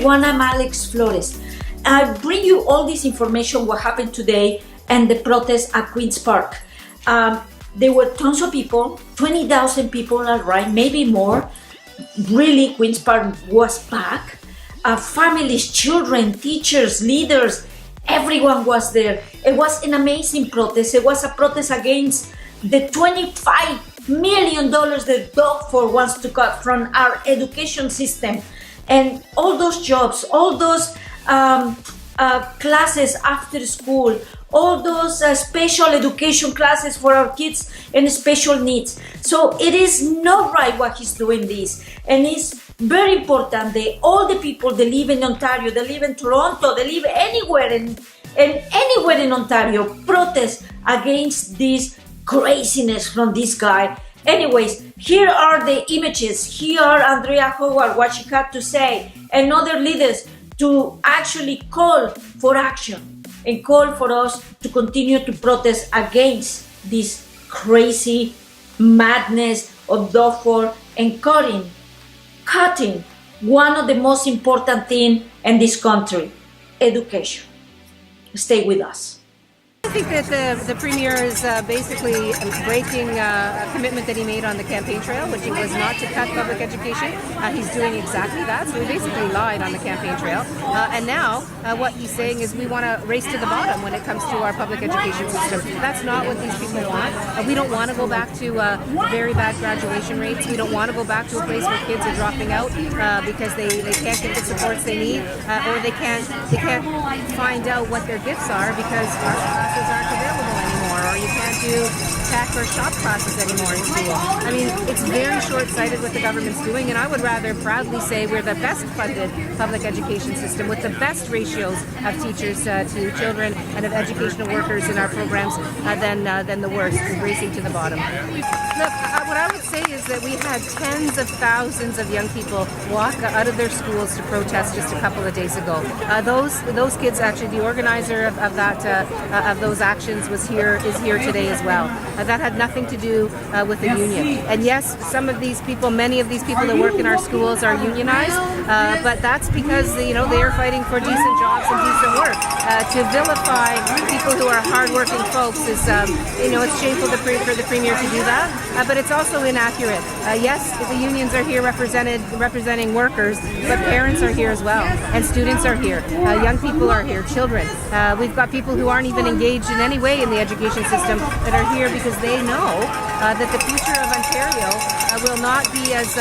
everyone. I'm Alex Flores. I bring you all this information, what happened today and the protest at Queen's Park. There were tons of people, 20,000 people, all right, maybe more. Really, Queen's Park was packed. Families, children, teachers, leaders, everyone was there. It was an amazing protest. It was a protest against the $25 million the Dog Force wants to cut from our education system. And all those jobs, all those classes after school, all those special education classes for our kids and special needs. So it is not right what he's doing this. And it's very important that all the people that live in Ontario, they live in Toronto, they live anywhere and anywhere in Ontario protest against this craziness from this guy. Anyways, here are the images. Here are Andrea Horwhat, what she had to say, and other leaders to actually call for action and call for us to continue to protest against this crazy madness of Dog Force and cutting one of the most important things in this country, education. Stay with us. I think that the Premier is basically breaking a commitment that he made on the campaign trail, which was not to cut public education. He's doing exactly that, so he basically lied on the campaign trail. And now what he's saying is we want to race to the bottom when it comes to our public education system. That's not what these people want. We don't want to go back to very bad graduation rates. We don't want to go back to a place where kids are dropping out because they can't get the supports they need, or they can't find out what their gifts are because our classes aren't available anymore, or you can't do tech or shop classes anymore in school. I mean, it's very short-sighted what the government's doing, and I would rather proudly say we're the best funded public education system with the best ratios of teachers to children and of educational workers in our programs than the worst, racing to the bottom. Look, what I would say is that we had tens of thousands of young people walk out of their schools to protest just a couple of days ago. Those kids, actually, the organizer of those actions is here today as well. That had nothing to do with the union. And yes, many of these people that work in our schools are unionized, but that's because they are fighting for decent jobs and decent work. To vilify people who are hardworking folks is, it's shameful for the Premier to do that, but it's also inaccurate. Yes, the unions are here representing workers, but parents are here as well, and students are here, young people are here, children. We've got people who aren't even engaged in any way in the education system that are here because they know that the future of Ontario will not be as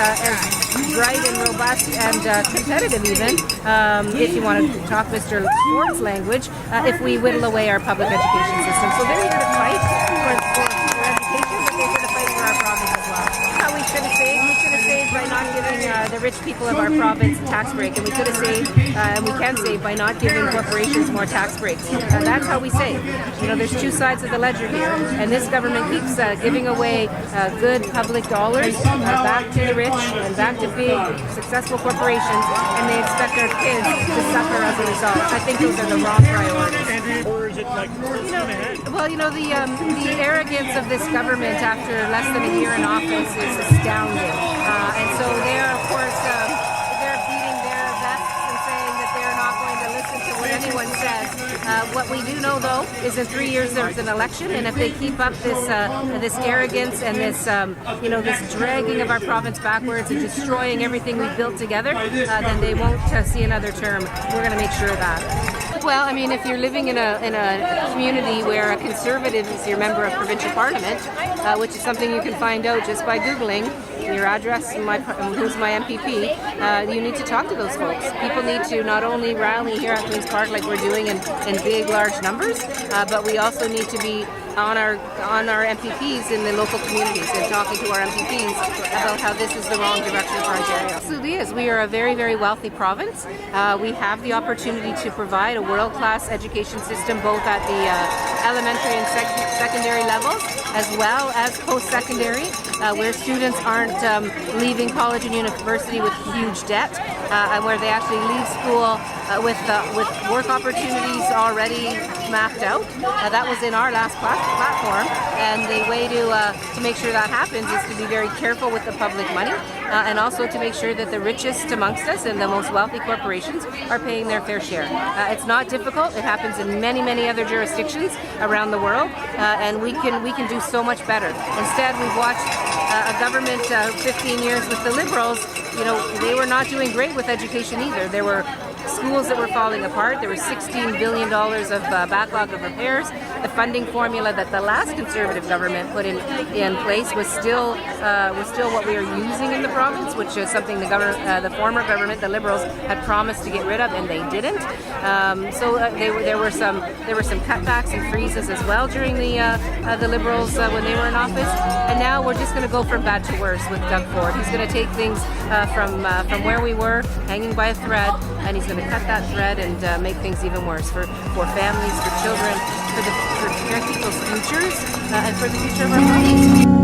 bright and robust and competitive even, if you want to talk Mr. Ford's language, if we whittle away our public education system. So they're here to fight for education, but they're here to fight for our province as well. How we should have saved by not giving the rich people of our province a tax break, and we could have saved, and we can save by not giving corporations more tax breaks. That's how we save. There's two sides of the ledger here, and this government keeps giving away good public dollars back to the rich and back to big, successful corporations, and they expect our kids to suffer as a result. I think those are the wrong priorities. Or is it like the arrogance of this government after less than a year in office is astounding. And so they're, of course, they're beating their vests and saying that they're not going to listen to what anyone says. What we do know, though, is in 3 years there's an election, and if they keep up this arrogance and this dragging of our province backwards and destroying everything we've built together, then they won't see another term. We're going to make sure of that. Well, I mean, if you're living in a community where a Conservative is your member of provincial parliament, which is something you can find out just by Googling your address and who's my MPP, you need to talk to those folks. People need to not only rally here at Queen's Park like we're doing in big, large numbers, but we also need to be on our MPPs in the local communities and talking to our MPPs about how this is the wrong direction for Ontario. It absolutely is. We are a very, very wealthy province. We have the opportunity to provide a world-class education system both at the elementary and secondary levels as well as post-secondary, where students aren't leaving college and university with huge debt, and where they actually leave school with work opportunities already mapped out. That was in our last platform, and the way to make sure that happens is to be very careful with the public money, and also to make sure that the richest amongst us and the most wealthy corporations are paying their fair share. It's not difficult. It happens in many other jurisdictions around the world, and we can do so much better. Instead, we've watched a government 15 years with the Liberals. They were not doing great with education either. There were schools that were falling apart. There was $16 billion of backlog of repairs. The funding formula that the last Conservative government put in place was still what we are using in the province, which is something the former government, the Liberals, had promised to get rid of, and they didn't. There were some cutbacks and freezes as well during the Liberals when they were in office. And now we're just going to go from bad to worse with Doug Ford. He's going to take things from where we were, hanging by a thread, and he's going to cut that thread and make things even worse for families, for children, for people's futures, and for the future of our province.